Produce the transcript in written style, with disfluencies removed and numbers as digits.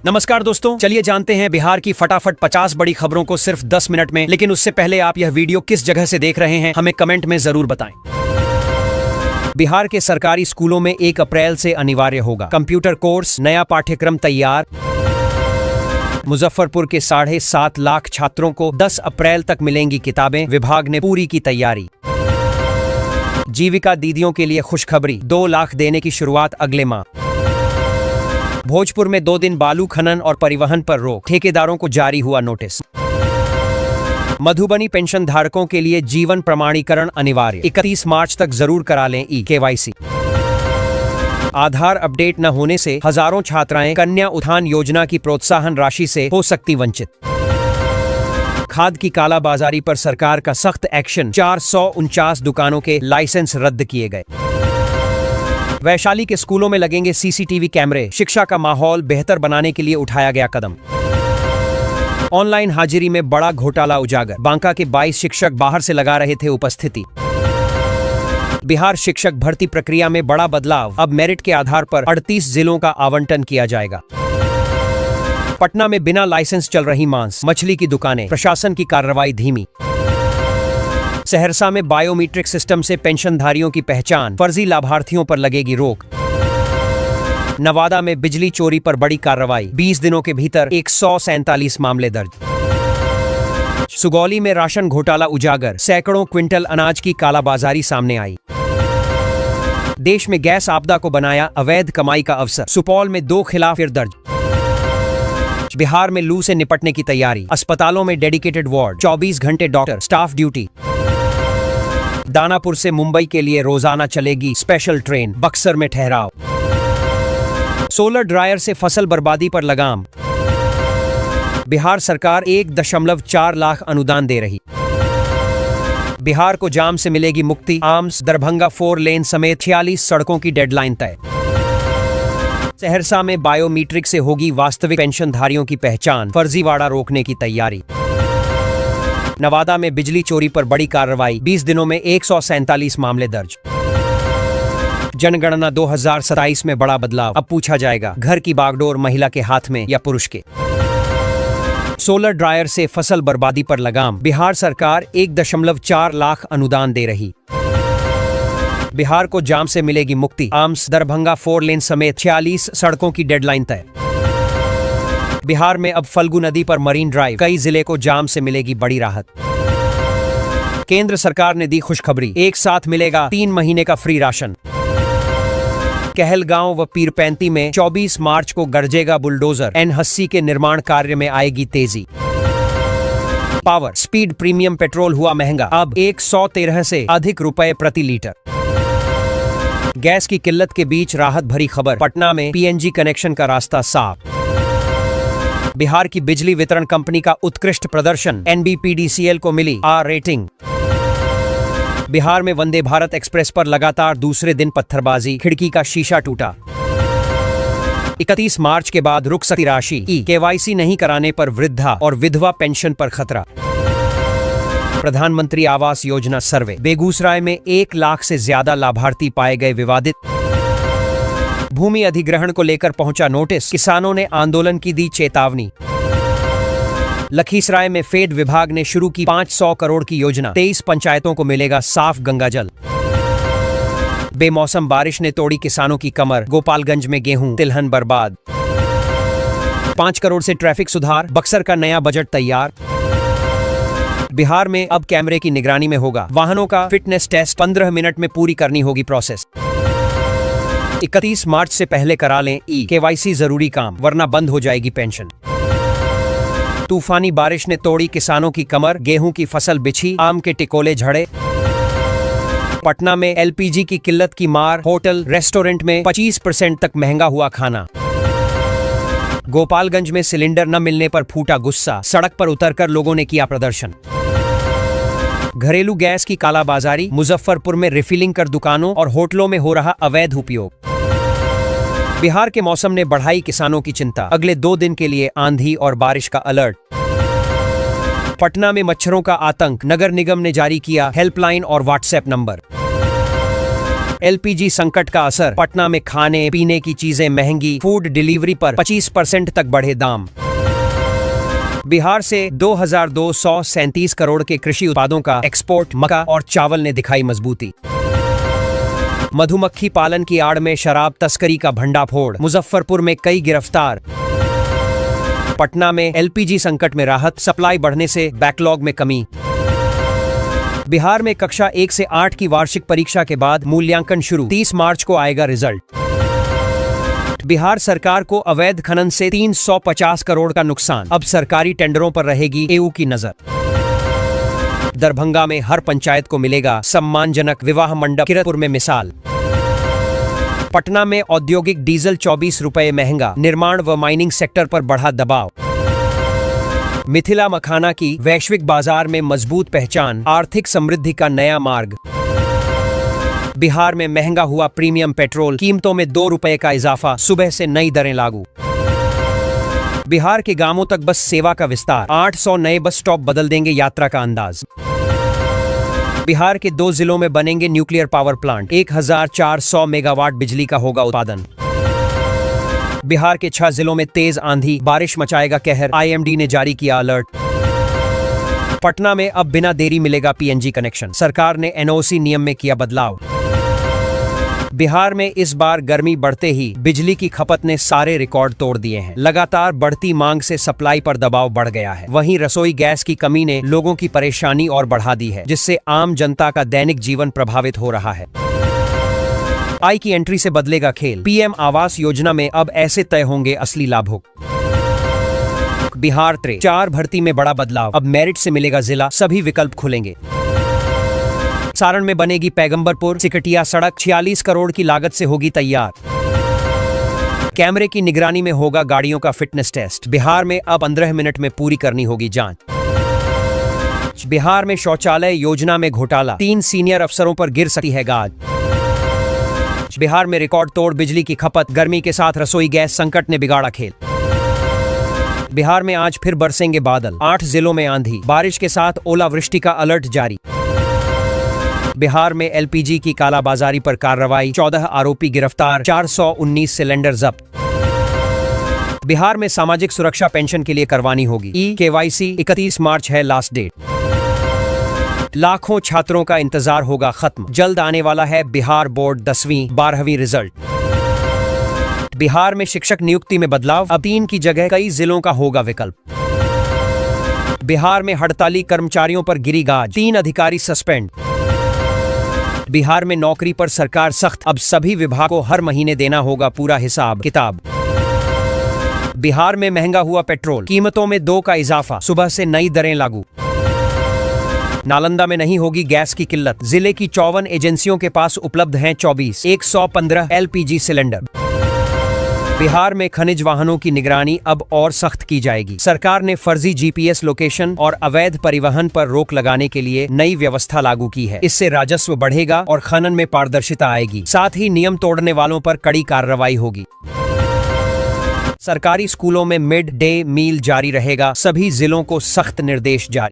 नमस्कार दोस्तों, चलिए जानते हैं बिहार की फटाफट 50 बड़ी खबरों को सिर्फ 10 मिनट में। लेकिन उससे पहले आप यह वीडियो किस जगह से देख रहे हैं हमें कमेंट में जरूर बताएं। बिहार के सरकारी स्कूलों में 1 अप्रैल से अनिवार्य होगा कंप्यूटर कोर्स, नया पाठ्यक्रम तैयार। मुजफ्फरपुर के 7.5 लाख छात्रों को 10 अप्रैल तक मिलेंगी किताबें, विभाग ने पूरी की तैयारी। जीविका दीदियों के लिए खुशखबरी, 2 लाख देने की शुरुआत अगले माह। भोजपुर में 2 दिन बालू खनन और परिवहन पर रोक, ठेकेदारों को जारी हुआ नोटिस। मधुबनी पेंशन धारकों के लिए जीवन प्रमाणीकरण अनिवार्य, 31 मार्च तक जरूर करा लें KYC। आधार अपडेट न होने से हजारों छात्राएं कन्या उत्थान योजना की प्रोत्साहन राशि से हो सकती वंचित। खाद की कालाबाजारी पर सरकार का सख्त एक्शन, 449 दुकानों के लाइसेंस रद्द किए गए। वैशाली के स्कूलों में लगेंगे CCTV कैमरे, शिक्षा का माहौल बेहतर बनाने के लिए उठाया गया कदम। ऑनलाइन हाजिरी में बड़ा घोटाला उजागर, बांका के 22 शिक्षक बाहर से लगा रहे थे उपस्थिति। बिहार शिक्षक भर्ती प्रक्रिया में बड़ा बदलाव, अब मेरिट के आधार पर 38 जिलों का आवंटन किया जाएगा। पटना में बिना लाइसेंस चल रही मांस मछली की दुकानें, प्रशासन की कार्रवाई धीमी। सहरसा में बायोमीट्रिक सिस्टम से पेंशनधारियों की पहचान, फर्जी लाभार्थियों पर लगेगी रोक। नवादा में बिजली चोरी पर बड़ी कार्रवाई, 20 दिनों के भीतर 147 मामले दर्ज। सुगौली में राशन घोटाला उजागर, सैकड़ों क्विंटल अनाज की कालाबाजारी सामने आई। देश में गैस आपदा को बनाया अवैध कमाई का अवसर, सुपौल में 2 खिलाफ फिर दर्ज। बिहार में लू से निपटने की तैयारी, अस्पतालों में डेडिकेटेड वार्ड, 24 घंटे डॉक्टर स्टाफ ड्यूटी। दानापुर से मुंबई के लिए रोजाना चलेगी स्पेशल ट्रेन, बक्सर में ठहराव। सोलर ड्रायर से फसल बर्बादी पर लगाम, बिहार सरकार 1.4 लाख अनुदान दे रही। बिहार को जाम से मिलेगी मुक्ति, आम्स दरभंगा 4 लेन समेत 46 सड़कों की डेडलाइन तय। सहरसा में बायोमीट्रिक से होगी वास्तविक पेंशनधारियों की पहचान, फर्जीवाड़ा रोकने की तैयारी। नवादा में बिजली चोरी पर बड़ी कार्रवाई, 20 दिनों में 147 मामले दर्ज। जनगणना 2027 में बड़ा बदलाव, अब पूछा जाएगा घर की बागडोर महिला के हाथ में या पुरुष के। सोलर ड्रायर से फसल बर्बादी पर लगाम, बिहार सरकार 1.4 लाख अनुदान दे रही। बिहार को जाम से मिलेगी मुक्ति, आम्स दरभंगा 4 लेन समेत 46 सड़कों की डेडलाइन तय। बिहार में अब फल्गु नदी पर मरीन ड्राइव, कई जिले को जाम से मिलेगी बड़ी राहत। केंद्र सरकार ने दी खुशखबरी, एक साथ मिलेगा 3 महीने का फ्री राशन। कहलगांव व पीरपैंती में 24 मार्च को गरजेगा बुलडोजर, N80 के निर्माण कार्य में आएगी तेजी। पावर स्पीड प्रीमियम पेट्रोल हुआ महंगा, अब 113 से अधिक रुपए प्रति लीटर। गैस की किल्लत के बीच राहत भरी खबर, पटना में PNG कनेक्शन का रास्ता साफ। बिहार की बिजली वितरण कंपनी का उत्कृष्ट प्रदर्शन, NBPDCL को मिली A रेटिंग। बिहार में वंदे भारत एक्सप्रेस पर लगातार दूसरे दिन पत्थरबाजी, खिड़की का शीशा टूटा। 31 मार्च के बाद रुक सकती राशि, KYC नहीं कराने पर वृद्धा और विधवा पेंशन पर खतरा। प्रधानमंत्री आवास योजना सर्वे, बेगूसराय में 1 लाख से ज्यादा लाभार्थी पाए गए विवादित। भूमि अधिग्रहण को लेकर पहुंचा नोटिस, किसानों ने आंदोलन की दी चेतावनी। लखीसराय में फेड विभाग ने शुरू की 500 करोड़ की योजना, 23 पंचायतों को मिलेगा साफ गंगा जल। बेमौसम बारिश ने तोड़ी किसानों की कमर, गोपालगंज में गेहूं तिलहन बर्बाद। 5 करोड़ से ट्रैफिक सुधार, बक्सर का नया बजट तैयार। बिहार में अब कैमरे की निगरानी में होगा, वाहनों का फिटनेस टेस्ट 15 मिनट में पूरी करनी होगी प्रोसेस। 31 मार्च से पहले करा लें KYC जरूरी काम, वरना बंद हो जाएगी पेंशन। तूफानी बारिश ने तोड़ी किसानों की कमर, गेहूं की फसल बिछी, आम के टिकोले झड़े। पटना में LPG की किल्लत की मार, होटल रेस्टोरेंट में 25% तक महंगा हुआ खाना। गोपालगंज में सिलेंडर न मिलने पर फूटा गुस्सा, सड़क पर उतरकर लोगों ने किया प्रदर्शन। घरेलू गैस की कालाबाजारी, मुजफ्फरपुर में रिफिलिंग कर दुकानों और होटलों में हो रहा अवैध उपयोग। बिहार के मौसम ने बढ़ाई किसानों की चिंता, अगले 2 दिन के लिए आंधी और बारिश का अलर्ट। पटना में मच्छरों का आतंक, नगर निगम ने जारी किया हेल्पलाइन और व्हाट्सएप नंबर। एलपीजी संकट का असर, पटना में खाने पीने की चीजें महंगी, फूड डिलीवरी पर 25% तक बढ़े दाम। बिहार से 2237 करोड़ के कृषि उत्पादों का एक्सपोर्ट, मक्का और चावल ने दिखाई मजबूती। मधुमक्खी पालन की आड़ में शराब तस्करी का भंडाफोड़, मुजफ्फरपुर में कई गिरफ्तार। पटना में एलपीजी संकट में राहत, सप्लाई बढ़ने से बैकलॉग में कमी। बिहार में कक्षा 1 से 8 की वार्षिक परीक्षा के बाद मूल्यांकन शुरू, 30 मार्च को आएगा रिजल्ट। बिहार सरकार को अवैध खनन से 350 करोड़ का नुकसान, अब सरकारी टेंडरों पर रहेगी एयू की नजर। दरभंगा में हर पंचायत को मिलेगा सम्मानजनक विवाह मंडप, किरतपुर में मिसाल। पटना में औद्योगिक डीजल 24 रुपए महंगा, निर्माण व माइनिंग सेक्टर पर बढ़ा दबाव। मिथिला मखाना की वैश्विक बाजार में मजबूत पहचान, आर्थिक समृद्धि का नया मार्ग। बिहार में महंगा हुआ प्रीमियम पेट्रोल, कीमतों में 2 रुपए का इजाफा, सुबह से नई दरें लागू। बिहार के गांवों तक बस सेवा का विस्तार, 800 नए बस स्टॉप बदल देंगे यात्रा का अंदाज। बिहार के 2 जिलों में बनेंगे न्यूक्लियर पावर प्लांट, 1400 मेगावाट बिजली का होगा उत्पादन। बिहार के 6 जिलों में तेज आंधी, बारिश मचाएगा कहर, आईएमडी ने जारी किया अलर्ट। पटना में अब बिना देरी मिलेगा पीएनजी कनेक्शन, सरकार ने एनओसी नियम में किया बदलाव। बिहार में इस बार गर्मी बढ़ते ही बिजली की खपत ने सारे रिकॉर्ड तोड़ दिए हैं। लगातार बढ़ती मांग से सप्लाई पर दबाव बढ़ गया है। वहीं रसोई गैस की कमी ने लोगों की परेशानी और बढ़ा दी है, जिससे आम जनता का दैनिक जीवन प्रभावित हो रहा है। आई की एंट्री से बदलेगा खेल, पीएम आवास योजना में अब ऐसे तय होंगे असली लाभुक। बिहार 4 भर्ती में बड़ा बदलाव, अब मेरिट से मिलेगा जिला, सभी विकल्प खुलेंगे। सारण में बनेगी पैगंबरपुर सिकटिया सड़क, 46 करोड़ की लागत से होगी तैयार। कैमरे की निगरानी में होगा गाड़ियों का फिटनेस टेस्ट। बिहार में अब 15 मिनट में पूरी करनी होगी जांच। बिहार में शौचालय योजना में घोटाला, 3 सीनियर अफसरों पर गिर सकती है गाज। बिहार में रिकॉर्ड तोड़ बिजली की खपत, गर्मी के साथ रसोई गैस संकट ने बिगाड़ा खेल। बिहार में आज फिर बरसेंगे बादल, 8 जिलों में आंधी, बारिश के साथ ओलावृष्टि का अलर्ट जारी। बिहार में एलपीजी की कालाबाजारी पर कार्रवाई, 14 आरोपी गिरफ्तार, 419 सिलेंडर जब्त। बिहार में सामाजिक सुरक्षा पेंशन के लिए करवानी होगी ई-केवाईसी, 31 मार्च है लास्ट डेट। लाखों छात्रों का इंतजार होगा खत्म, जल्द आने वाला है बिहार बोर्ड 10वीं 12वीं रिजल्ट। बिहार में शिक्षक नियुक्ति में बदलाव, अब 3 की जगह कई जिलों का होगा विकल्प। बिहार में हड़ताली कर्मचारियों पर गिरी गाज, 3 अधिकारी सस्पेंड। बिहार में नौकरी पर सरकार सख्त, अब सभी विभाग को हर महीने देना होगा पूरा हिसाब किताब। बिहार में महंगा हुआ पेट्रोल, कीमतों में 2 का इजाफा, सुबह से नई दरें लागू। नालंदा में नहीं होगी गैस की किल्लत, जिले की 54 एजेंसियों के पास उपलब्ध हैं 115 एलपीजी सिलेंडर। बिहार में खनिज वाहनों की निगरानी अब और सख्त की जाएगी। सरकार ने फर्जी जीपीएस लोकेशन और अवैध परिवहन पर रोक लगाने के लिए नई व्यवस्था लागू की है। इससे राजस्व बढ़ेगा और खनन में पारदर्शिता आएगी। साथ ही नियम तोड़ने वालों पर कड़ी कार्रवाई होगी। सरकारी स्कूलों में मिड डे मील जारी रहेगा, सभी जिलों को सख्त निर्देश जारी।